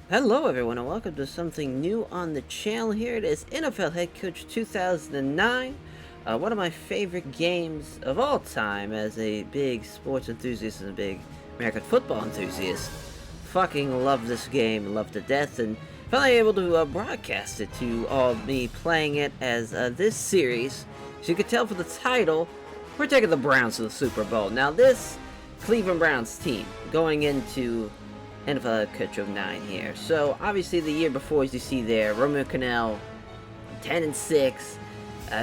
Hello everyone and welcome to something new on the channel. Here it is, NFL Head Coach 2009. One of my favorite games of all time as a big sports enthusiast and a big American football enthusiast. Fucking love this game, love to death, and finally able to broadcast it to all of me playing it as this series. As you can tell from the title, we're taking the Browns to the Super Bowl. Now this Cleveland Browns team going into NFL Coach 09 here. So obviously the year before, as you see there, Romeo Cannell 10-6.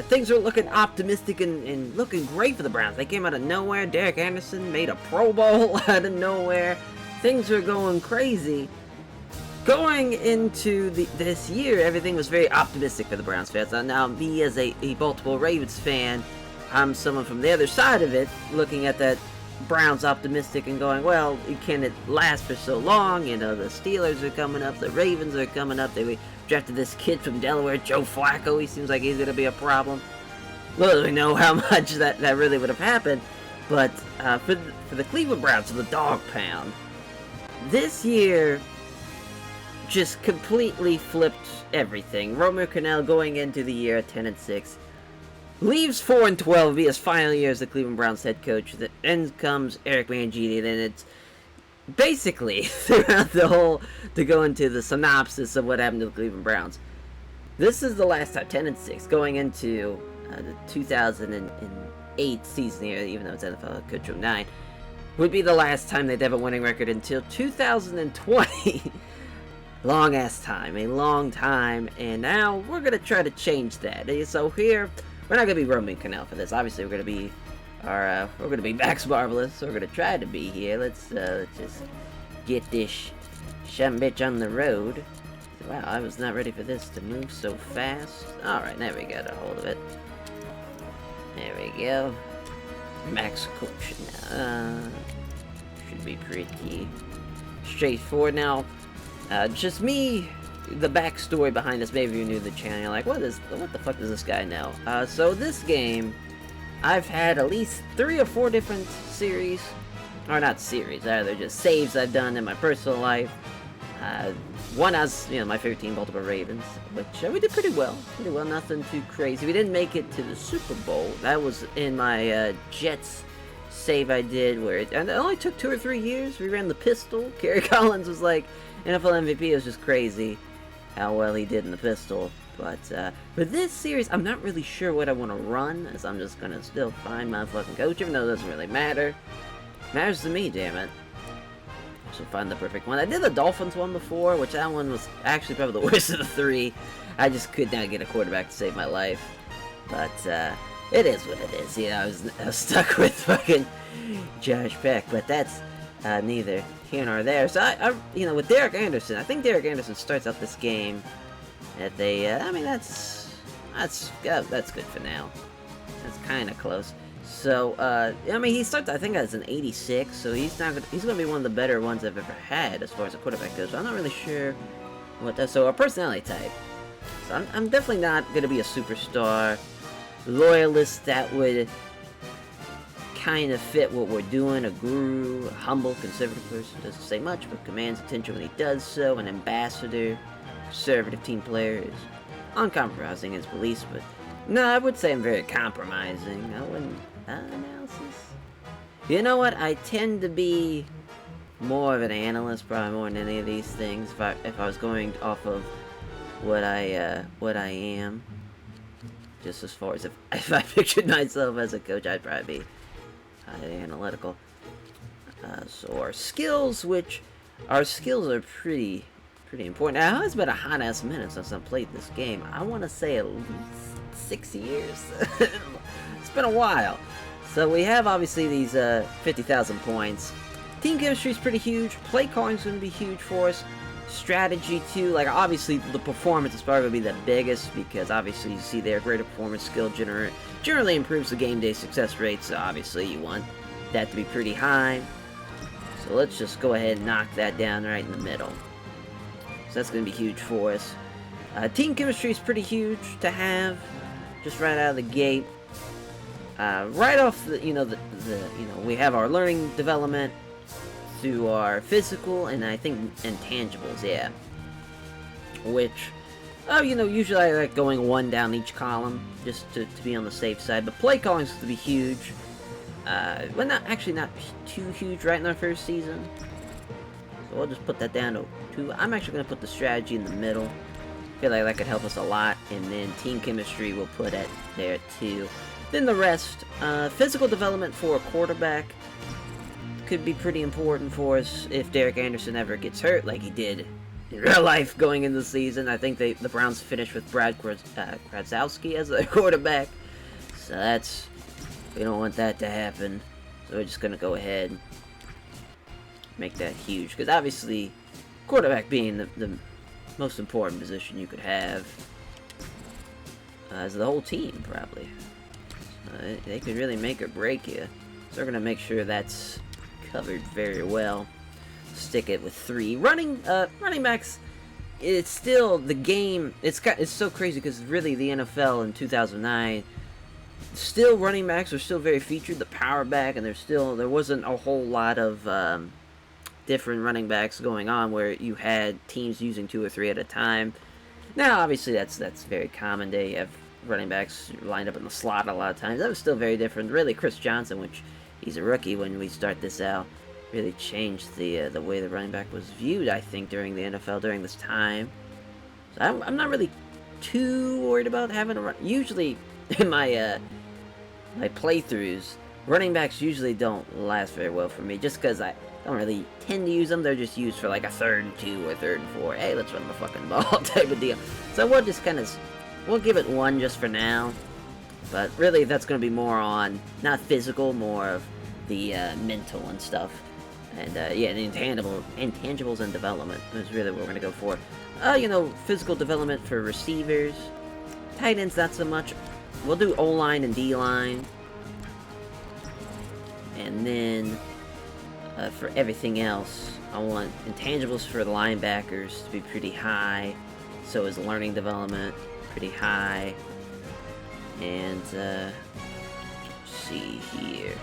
Things are looking optimistic and looking great for the Browns. They came out of nowhere. Derek Anderson made a Pro Bowl out of nowhere. Things are going crazy. Going into this year, everything was very optimistic for the Browns fans. Now, me as a Baltimore Ravens fan, I'm someone from the other side of it, looking at that Browns optimistic and going, well, can it last for so long? You know, the Steelers are coming up, the Ravens are coming up. They drafted this kid from Delaware, Joe Flacco. He seems like he's going to be a problem. Little do we know how much that really would have happened. But for the Cleveland Browns, the dog pound, this year just completely flipped everything. Romeo Cannell going into the year at 10-6. Leaves 4-12, be his final year as the Cleveland Browns head coach. Then comes Eric Mangini. Then it's basically throughout the whole, to go into the synopsis of what happened to the Cleveland Browns. This is the last time, 10-6, going into the 2008 season here, even though it's NFL Coach 09, would be the last time they'd have a winning record until 2020. Long ass time, a long time, and now we're gonna try to change that. So here, we're not gonna be Romeo Cannell for this. Obviously, we're gonna be Max Marvelous. So we're gonna try to be here. Let's just get this shum bitch on the road. Wow, I was not ready for this to move so fast. All right, there we got a hold of it. There we go. Max Coach now. Should be pretty straightforward now. Just me, the backstory behind this, maybe you're new to the channel, you're like, what the fuck does this guy know? So this game, I've had at least 3 or 4 different series, or not series, they're just saves I've done in my personal life. One as, my favorite team, Baltimore Ravens, which we did pretty well, nothing too crazy. We didn't make it to the Super Bowl. That was in my Jets save I did, where it only took 2 or 3 years. We ran the pistol. Kerry Collins was like NFL MVP. It was just crazy how well he did in the pistol. But for this series, I'm not really sure what I want to run, as I'm just gonna still find my fucking coach, even though it doesn't really matter. Matters to me, damn it. So find the perfect one. I did the Dolphins one before, which that one was actually probably the worst of the 3. I just could not get a quarterback to save my life. But it is what it is. I was stuck with fucking Josh Peck, but that's neither here nor there. So I with Derek Anderson, I think Derek Anderson starts out this game at that's good for now. That's kind of close. So he starts, I think, as an 86, so he's gonna be one of the better ones I've ever had as far as a quarterback goes. So I'm not really sure what that. So a personality type. So I'm definitely not gonna be a superstar loyalist that would kind of fit what we're doing. A guru, a humble, conservative person, doesn't say much but commands attention when he does so. An ambassador, conservative team player, is uncompromising in his beliefs, but no, I would say I'm very compromising. I wouldn't. Analysis? You know what? I tend to be more of an analyst, probably more than any of these things. If I was going off of what I am, just as far as if I pictured myself as a coach, I'd probably be analytical. So our skills are pretty important. Now, it's been a hot ass minute since I played this game. I want to say at least 6 years. It's been a while. So we have obviously these 50,000 points. Team chemistry is pretty huge. Play calling is going to be huge for us. Strategy too. Like obviously the performance is probably going to be the biggest, because obviously you see there, greater performance skill generally improves the game day success rate. So obviously you want that to be pretty high. So let's just go ahead and knock that down right in the middle. So that's going to be huge for us. Team chemistry is pretty huge to have, just right out of the gate. Right off we have our learning development through our physical and I think intangibles, yeah. which, usually I like going one down each column, just to be on the safe side, but play calling is going to be huge. Well, not too huge right in our first season, so we'll just put that down to 2. I'm actually going to put the strategy in the middle. I feel like that could help us a lot, and then team chemistry we'll put at there too. Then the rest, physical development for a quarterback could be pretty important for us if Derek Anderson ever gets hurt like he did in real life going into the season. I think the Browns finished with Brad Krasowski as their quarterback, so we don't want that to happen. So we're just gonna go ahead and make that huge, because obviously quarterback being the most important position you could have as the whole team, probably. They could really make or break you, so we're gonna make sure that's covered very well. Stick it with 3 running backs. It's still the game. It's so crazy because really the NFL in 2009, still running backs are still very featured. The power back, and there wasn't a whole lot of different running backs going on where you had teams using 2 or 3 at a time. Now, obviously, that's very common. They have running backs lined up in the slot a lot of times. That was still very different. Really, Chris Johnson, which he's a rookie when we start this out, really changed the way the running back was viewed, I think, during the NFL during this time. So I'm not really too worried about having a run. Usually, in my playthroughs, running backs usually don't last very well for me, just because I don't really tend to use them. They're just used for like a 3rd and 2 or 3rd and 4. Hey, let's run the fucking ball type of deal. So we'll just we'll give it 1 just for now. But really, that's going to be more on, not physical, more of the mental and stuff. And yeah, the intangibles and development is really what we're going to go for. Physical development for receivers. Tight ends, not so much. We'll do O-line and D-line. And then for everything else, I want intangibles for the linebackers to be pretty high. So is learning development pretty high. And let's see here.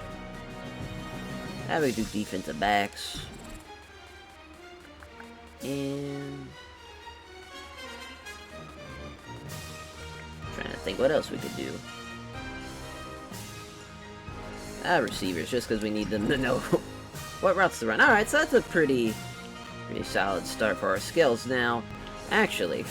How do we do defensive backs? And trying to think what else we could do. Receivers, just because we need them to know what routes to run. Alright, so that's a pretty solid start for our skills. Now, actually,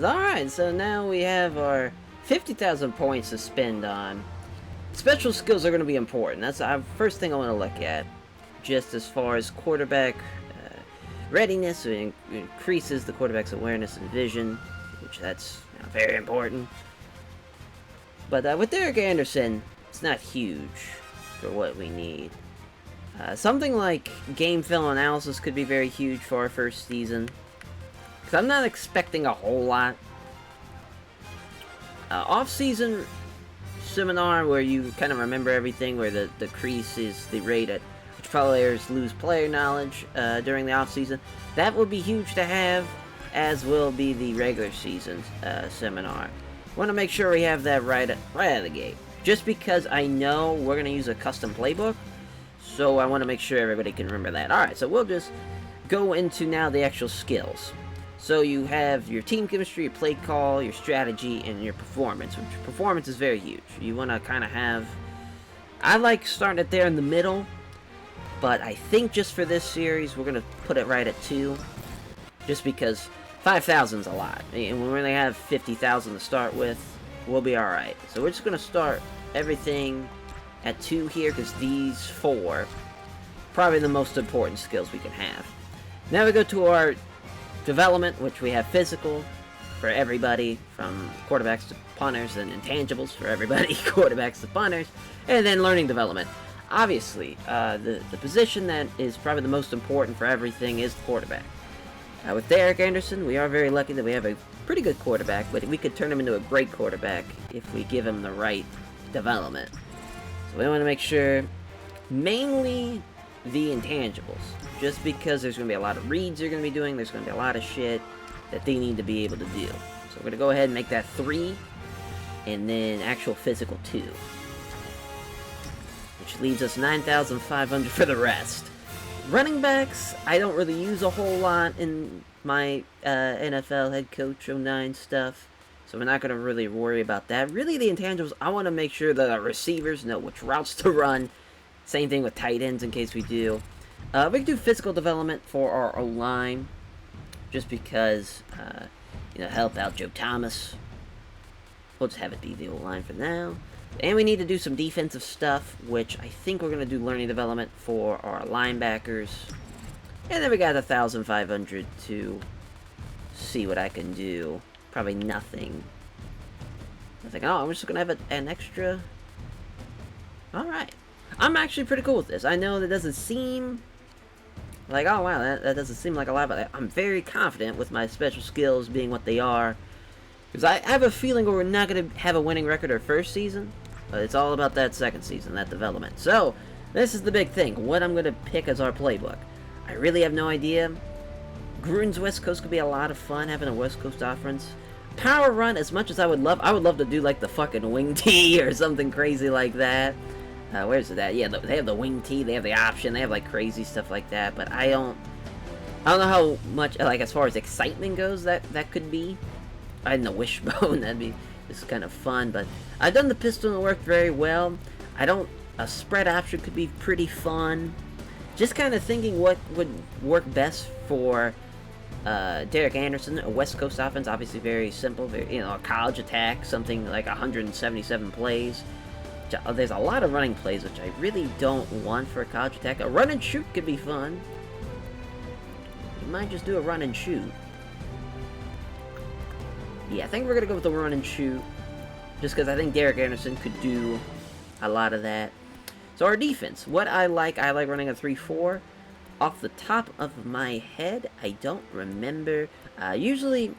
alright, so now we have our 50,000 points to spend on. Special skills are going to be important. That's the first thing I want to look at. Just as far as quarterback readiness, it increases the quarterback's awareness and vision, which that's very important. But with Derek Anderson, it's not huge for what we need. Something like game film analysis could be very huge for our first season, because I'm not expecting a whole lot. Off-season seminar, where you kind of remember everything, where the crease is the rate at which players lose player knowledge during the off-season. That would be huge to have, as will be the regular season seminar. Want to make sure we have that right out of the gate. Just because I know we're going to use a custom playbook, so I want to make sure everybody can remember that. Alright, so we'll just go into now the actual skills. So you have your team chemistry, your play call, your strategy, and your performance, which performance is very huge. You want to kind of have... I like starting it there in the middle, but I think just for this series, we're going to put it right at 2, just because 5,000 is a lot. And when we only have 50,000 to start with, we'll be alright. So we're just going to start everything at 2 here, because these 4 probably the most important skills we can have. Now we go to our development, which we have physical for everybody, from quarterbacks to punters, and intangibles for everybody, quarterbacks to punters, and then learning development. Obviously, the position that is probably the most important for everything is the quarterback. With Derek Anderson, we are very lucky that we have a pretty good quarterback, but we could turn him into a great quarterback if we give him the right development. So we want to make sure, mainly, the intangibles. Just because there's going to be a lot of reads they're going to be doing, there's going to be a lot of shit that they need to be able to do. So we're going to go ahead and make that 3, and then actual physical 2. Which leaves us 9,500 for the rest. Running backs, I don't really use a whole lot in my NFL head coach 09 stuff. So we're not going to really worry about that. Really, the intangibles, I want to make sure that our receivers know which routes to run. Same thing with tight ends in case we do. We can do physical development for our O-line. Just because, help out Joe Thomas. We'll just have it be the O-line for now. And we need to do some defensive stuff, which I think we're going to do learning development for our linebackers. And then we got 1,500 to see what I can do. Probably nothing. I'm just going to have an extra. Alright. I'm actually pretty cool with this. I know that doesn't seem like, oh wow, that doesn't seem like a lot, but I'm very confident with my special skills being what they are. Because I have a feeling we're not going to have a winning record our first season. But it's all about that second season, that development. So, this is the big thing. What I'm going to pick as our playbook. I really have no idea. Gruden's West Coast could be a lot of fun, having a West Coast offense. Power run, as much as I would love to do like the fucking wing tee or something crazy like that. Where's it at? Yeah, they have the wing tee, they have the option, they have like crazy stuff like that, but I don't know how much, like as far as excitement goes, that could be. I had the wishbone, that'd be just kind of fun, but I've done the pistol and it worked very well. A spread option could be pretty fun. Just kind of thinking what would work best for Derek Anderson, a West Coast offense, obviously very simple, a college attack, something like 177 plays. There's a lot of running plays, which I really don't want for a college attack. A run and shoot could be fun. You might just do a run and shoot. Yeah, I think we're going to go with the run and shoot. Just because I think Derek Anderson could do a lot of that. So our defense. What I like running a 3-4. Off the top of my head, I don't remember. Usually,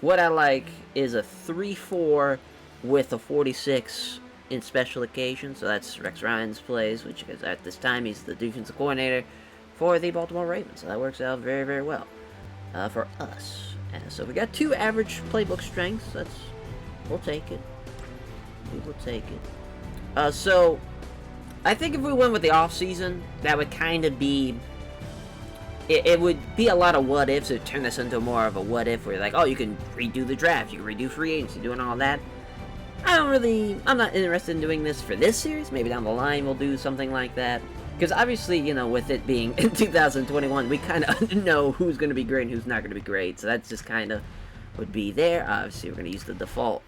what I like is a 3-4 with a 46 in special occasions. So that's Rex Ryan's plays, which is at this time he's the defensive coordinator for the Baltimore Ravens. So that works out very, very well for us. So we got 2 average playbook strengths. We'll take it. We will take it. So I think if we went with the off season, that would kind of be. It would be a lot of what ifs. It would turn this into more of a what if, where you're like, oh, you can redo the draft, you can redo free agency, doing all that. I'm not interested in doing this for this series. Maybe down the line we'll do something like that. Because obviously, with it being in 2021, we kind of know who's going to be great and who's not going to be great. So that's just kind of would be there. Obviously, we're going to use the default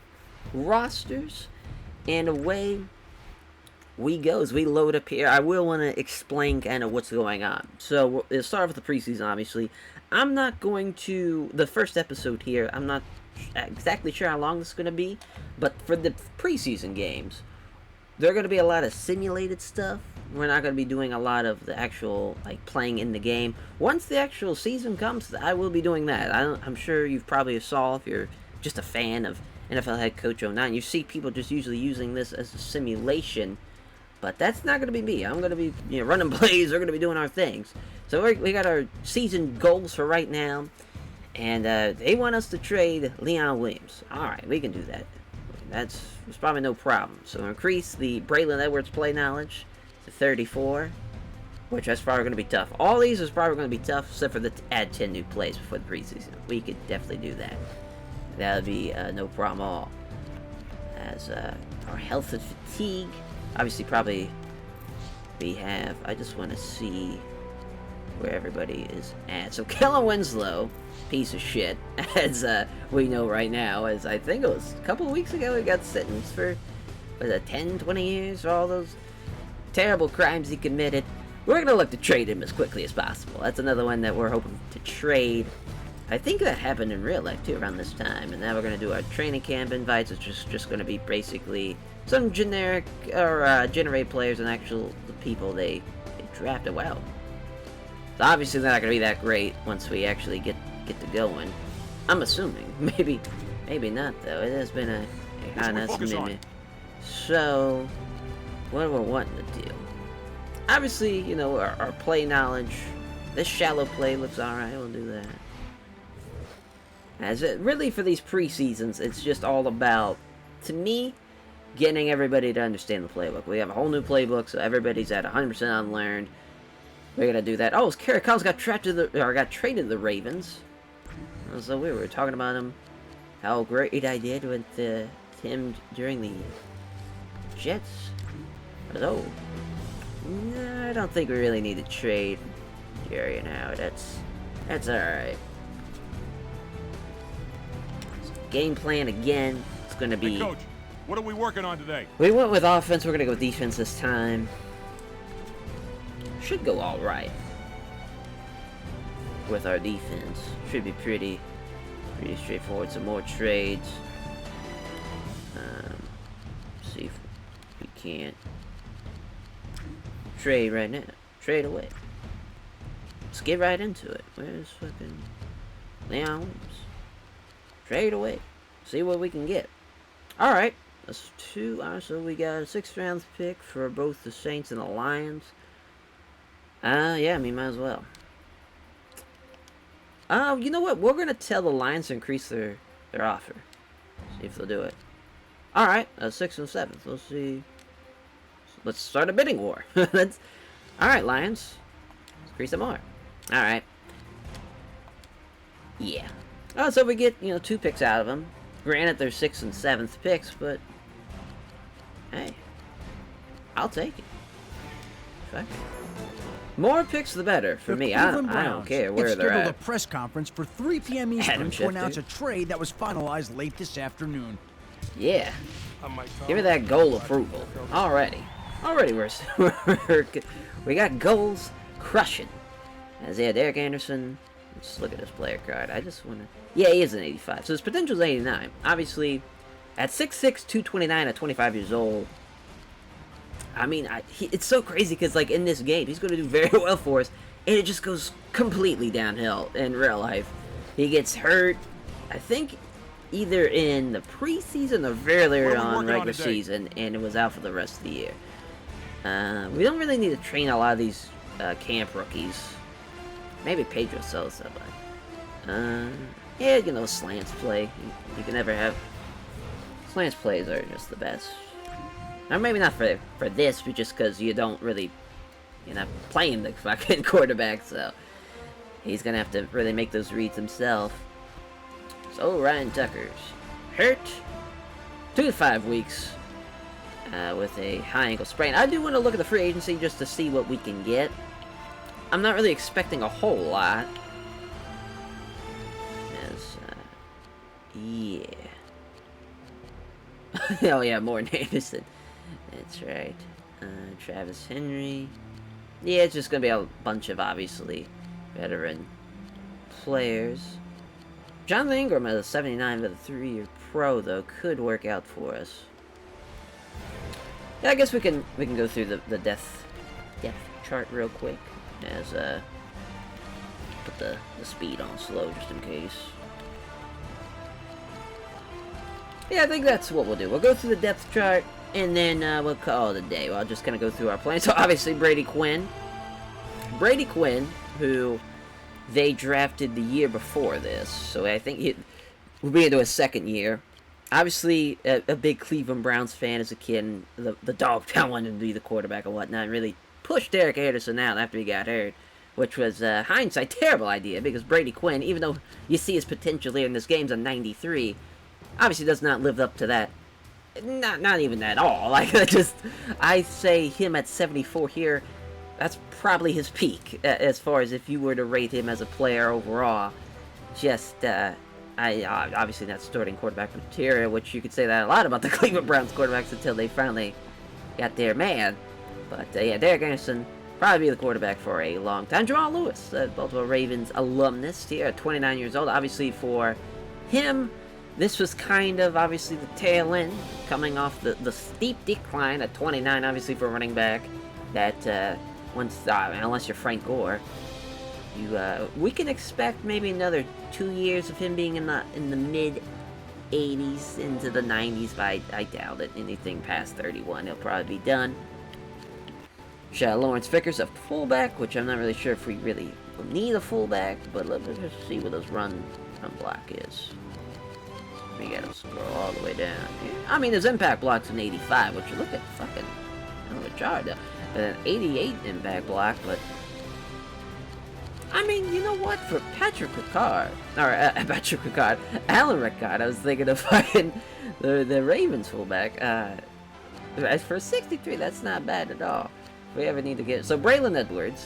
rosters. And away we go as we load up here. I will want to explain kind of what's going on. So we'll start with the preseason, obviously. I'm not going to, the first episode here, I'm not exactly sure how long this is going to be, but for the preseason games, there are going to be a lot of simulated stuff. We're not going to be doing a lot of the actual, like, playing in the game. Once the actual season comes, I will be doing that. I'm sure you've probably saw, if you're just a fan of NFL head coach 09, you see people just usually using this as a simulation. But that's not going to be me. I'm going to be running plays. We're going to be doing our things. So we got our season goals for right now. And they want us to trade Leon Williams. Alright, we can do that. That's probably no problem. So increase the Braylon Edwards play knowledge to 34. Which that's probably going to be tough. All these is probably going to be tough, except for the add 10 new plays before the preseason. We could definitely do that. That would be no problem at all. As our health and fatigue. Obviously, probably we have. I just want to see where everybody is at. So, Kellen Winslow, piece of shit, as we know right now, as I think it was a couple of weeks ago, he got sentenced for 10, 20 years for all those terrible crimes he committed. We're going to look to trade him as quickly as possible. That's another one that we're hoping to trade. I think that happened in real life, too, around this time. And now we're going to do our training camp invites, which is just going to be basically some generic or generate players and actual people they drafted. Wow. So obviously they're not going to be that great once we actually get to going. I'm assuming. Maybe not, though. It has been a honest minute. So, what we're wanting to do. Obviously, you know, our play knowledge. This shallow play looks alright, we'll do that. As it really for these preseasons, it's just all about, to me, getting everybody to understand the playbook. We have a whole new playbook, so everybody's at 100% unlearned. We're gonna do that. Oh, Caracals got traded to the Ravens. So we were talking about him, how great I did with him during the Jets. But oh, no, I don't think we really need to trade Jerry now. That's all right. So game plan again. It's gonna be. Hey, Coach, what are we working on today? We went with offense. We're gonna go with defense this time. Should go all right with our defense. Should be pretty straightforward. Some more trades. See if we can't trade right now. Trade away. Let's get right into it. Where's fucking Leon? Trade away. See what we can get. All right. That's two. So we got a 6th round pick for both the Saints and the Lions. Yeah, I mean, might as well. You know what? We're gonna tell the Lions to increase their offer. See if they'll do it. All right, 6th and 7th. Let's see. Let's start a bidding war. All right, Lions. Let's increase them more. All right. Yeah. Oh, so we get 2 picks out of them. Granted, they're 6th and 7th picks, but hey, I'll take it. Fuck. More picks, the better for me. I don't care where they're at. A press conference for 3 p.m. Eastern to announce a trade that was finalized late this afternoon. Yeah. Give me that goal approval. Already we got goals crushing. As Derek Anderson. Let's look at this player card. I just want to. Yeah, he is an 85. So his potential is 89. Obviously, at 6'6", 229 at 25 years old. I mean, it's so crazy because, like, in this game, he's going to do very well for us, and it just goes completely downhill in real life. He gets hurt, I think, either in the preseason or very early on regular season, and it was out for the rest of the year. We don't really need to train a lot of these camp rookies. Maybe Pedro Sosa, but yeah, slants play. You can never have slants plays are just the best. Or maybe not for this, but just because you're not playing the fucking quarterback, so he's gonna have to really make those reads himself. So Ryan Tucker's hurt 2 to 5 weeks with a high ankle sprain. I do want to look at the free agency just to see what we can get. I'm not really expecting a whole lot. Yeah. Oh yeah, Morton Anderson. That's right. Travis Henry. Yeah, it's just gonna be a bunch of obviously veteran players. Jonathan Ingram at a 79 with a 3-year pro though could work out for us. Yeah, I guess we can go through the depth chart real quick as put the speed on slow just in case. Yeah, I think that's what we'll do. We'll go through the depth chart, and then we'll call it a day. Well, I'll just kind of go through our plans. So, obviously, Brady Quinn, who they drafted the year before this. So, I think we'll be into his 2nd year. Obviously, a big Cleveland Browns fan as a kid, and the dog pound wanted to be the quarterback and whatnot, and really pushed Derek Anderson out after he got hurt, which was, hindsight, terrible idea, because Brady Quinn, even though you see his potential here in this game's a 93, obviously does not live up to that. Not even at all. Like, I say him at 74 here, that's probably his peak, as far as if you were to rate him as a player overall. Just, obviously not starting quarterback material, which you could say that a lot about the Cleveland Browns quarterbacks until they finally got their man. But, yeah, Derek Anderson, probably be the quarterback for a long time. Jamal Lewis, Baltimore Ravens alumnus here at 29 years old. Obviously for him, this was kind of, obviously, the tail end, coming off the steep decline at 29, obviously, for a running back, that, unless you're Frank Gore, we can expect maybe another 2 years of him being in the mid-80s into the 90s, but I doubt it. Anything past 31, he'll probably be done. Lawrence Vickers, a fullback, which I'm not really sure if we really need a fullback, but let's just see what this run block is. We gotta scroll all the way down here. I mean, his impact block's an 85, which you look at fucking hell of a jar though. But an 88 impact block, but I mean, you know what? For Patrick Ricard, Alan Ricard, I was thinking of fucking the Ravens fullback. As for 63, that's not bad at all. If we ever need to get... So, Braylon Edwards,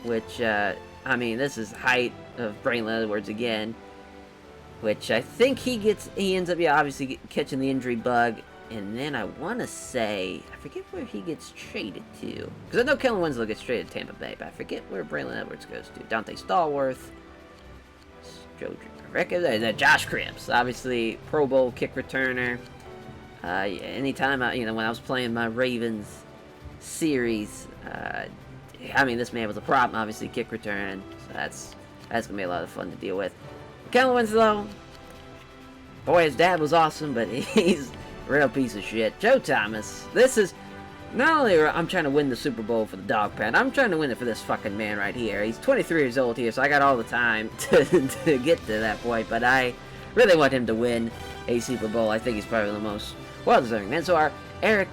which, I mean, this is height of Braylon Edwards again, which I think he ends up, yeah, obviously catching the injury bug, and then I want to say, I forget where he gets traded to, because I know Kellen Winslow gets traded to Tampa Bay, but I forget where Braylon Edwards goes to. Dante Stallworth, Josh Cripps, obviously Pro Bowl kick returner. Anytime when I was playing my Ravens series, I mean, this man was a problem, obviously kick return, so that's gonna be a lot of fun to deal with. Kellen Winslow, boy, his dad was awesome, but he's a real piece of shit. Joe Thomas, this is not only I'm trying to win the Super Bowl for the dog pound, I'm trying to win it for this fucking man right here. He's 23 years old here, so I got all the time to get to that point, but I really want him to win a Super Bowl. I think he's probably the most well-deserving man. So our Eric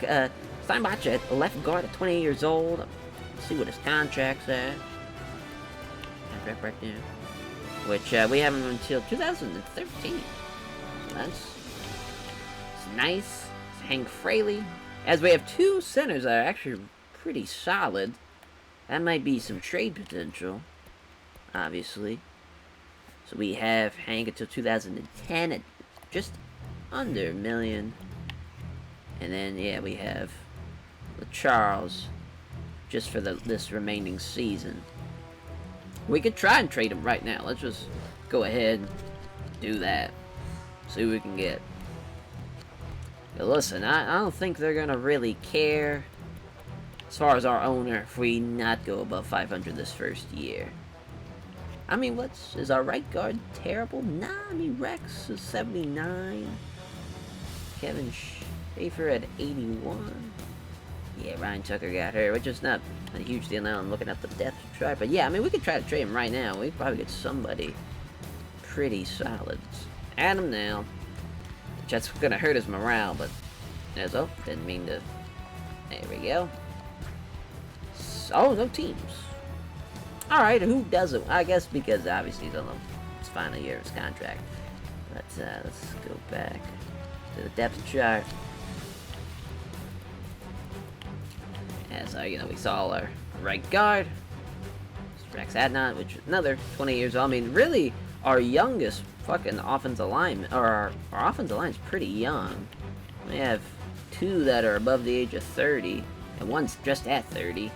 Steinbach at left guard at 28 years old. Let's see what his contract's at. Contract right there. Which we have him until 2013. So that's nice. It's Hank Fraley. As we have two centers that are actually pretty solid. That might be some trade potential, obviously. So we have Hank until 2010 at just under $1 million. And then, yeah, we have Charles just for this remaining season. We could try and trade him right now. Let's just go ahead and do that. See what we can get. But listen, I don't think they're going to really care, as far as our owner, if we not go above 500 this first year. I mean, is our right guard terrible? Nah, I mean, Rex is 79. Kevin Schaefer at 81. Yeah, Ryan Tucker got hurt, which is not a huge deal now. I'm looking at the depth chart. But yeah, I mean, we could try to trade him right now. We could probably get somebody pretty solid. Add him now. Which that's going to hurt his morale, but... Oh, didn't mean to... There we go. Oh, no teams. Alright, who doesn't? I guess because obviously he's on his final year of his contract. But let's go back to the depth chart. As we saw our right guard, Rex Adnott, which is another 20 years old. I mean, really, our youngest fucking offensive lineman, or our offensive line is pretty young. We have two that are above the age of 30, and one's just at 30.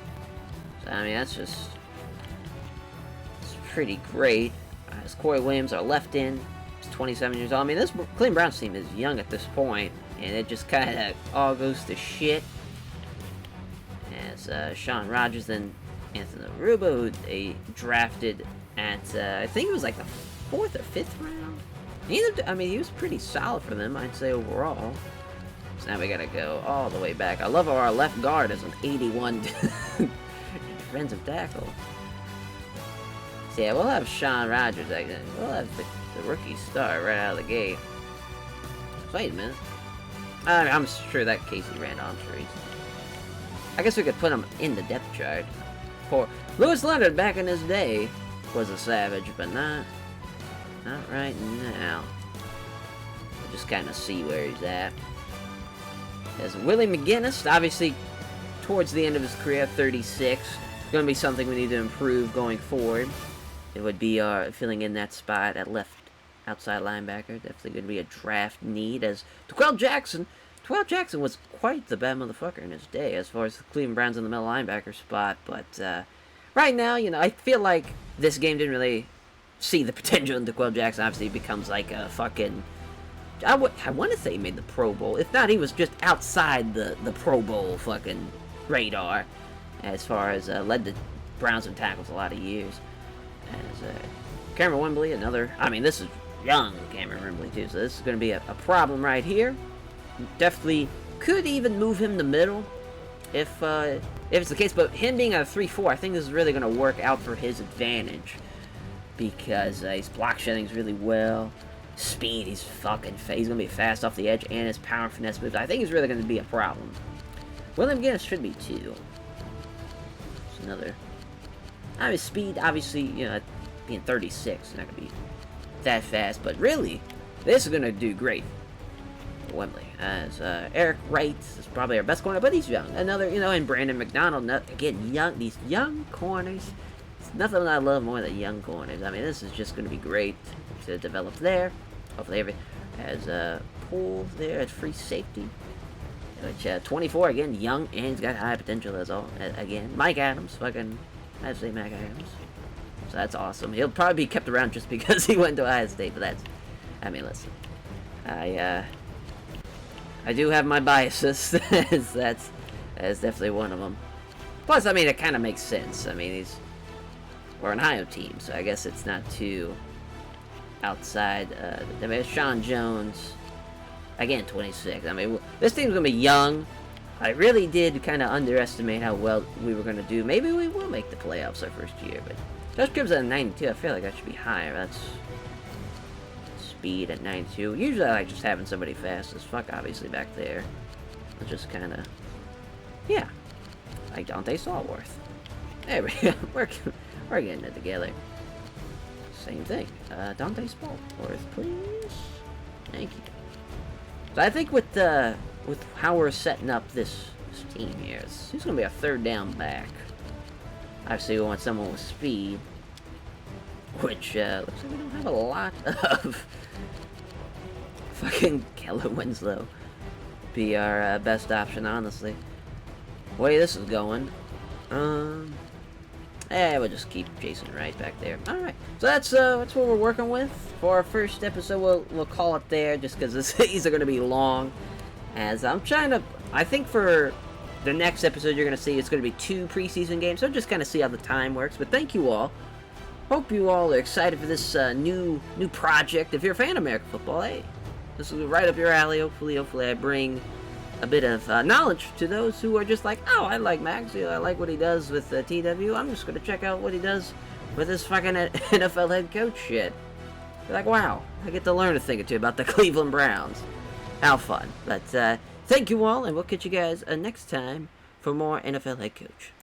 So, I mean, it's pretty great. As Corey Williams, our left end, is 27 years old. I mean, this Cleveland Browns team is young at this point, and it just kind of all goes to shit. As Sean Rogers and Anthony Aruba, who they drafted at, I think it was like the 4th or 5th round. He was pretty solid for them, I'd say, overall. So now we gotta go all the way back. I love how our left guard is an 81 defensive tackle. So yeah, we'll have Sean Rogers. We'll have the rookie start right out of the gate. Wait a minute. I'm sure that Casey Randolph's race. I guess we could put him in the depth chart. Poor Lewis Leonard back in his day was a savage, but not right now. We'll just kind of see where he's at. As Willie McGinnis, obviously towards the end of his career, 36. Going to be something we need to improve going forward. It would be filling in that spot at left outside linebacker. Definitely going to be a draft need. As D'Qwell Jackson was quite the bad motherfucker in his day as far as the Cleveland Browns in the middle linebacker spot. But right now, I feel like this game didn't really see the potential in D'Qwell Jackson. Obviously, he becomes like a fucking... I want to say he made the Pro Bowl. If not, he was just outside the Pro Bowl fucking radar as far as led the Browns in tackles a lot of years. As Cameron Wembley, another... I mean, this is young Cameron Wembley, too, so this is going to be a problem right here. Definitely could even move him to middle. if it's the case. But him being a 3-4, I think this is really going to work out for his advantage. Because he's block shedding really well. Speed, he's fucking fast. He's going to be fast off the edge, and his power and finesse moves. I think he's really going to be a problem. William Guinness should be too. It's another. I mean, speed, obviously, you know, being 36, not going to be that fast. But really, this is going to do great for Wembley. As Eric Wright is probably our best corner, but he's young. Another, you know, and Brandon McDonald, again, young. These young corners. It's nothing I love more than young corners. I mean, this is just going to be great to develop there. Hopefully, has Poole there at free safety. Which 24 again, young, and he's got high potential as all. Again, Mike Adams, fucking, I'd say Mike Adams. So that's awesome. He'll probably be kept around just because he went to Ohio State, but that's, I mean, listen, I do have my biases. that's definitely one of them. Plus, I mean, it kind of makes sense. I mean, we're an Ohio team, so I guess it's not too outside. I mean, Sean Jones. Again, 26. I mean, this team's going to be young. I really did kind of underestimate how well we were going to do. Maybe we will make the playoffs our first year, but Josh Gibbs at 92. I feel like that should be higher. That's speed at 92. Usually I like just having somebody fast as fuck, obviously, back there. It's just kind of, yeah, like Dante Stallworth. There we go. We're getting it together. Same thing. Dante Stallworth, please. Thank you. So I think with how we're setting up this team here, he's going to be a third down back. Obviously, we want someone with speed, which looks like we don't have a lot of. Fucking Keller Winslow be our best option, honestly. The way this is going, we'll just keep Jason Wright back there. All right, so that's what we're working with for our first episode. We'll call it there, just because these are going to be long. As I'm trying to, I think for the next episode you're going to see, it's going to be 2 preseason games. So just kind of see how the time works. But thank you all. Hope you all are excited for this new project. If you're a fan of American football, hey, this is right up your alley. Hopefully I bring a bit of knowledge to those who are just like, oh, I like Max. I like what he does with TW. I'm just going to check out what he does with this fucking NFL head coach shit. You're like, wow, I get to learn a thing or two about the Cleveland Browns. How fun. But thank you all, and we'll catch you guys next time for more NFL head coach.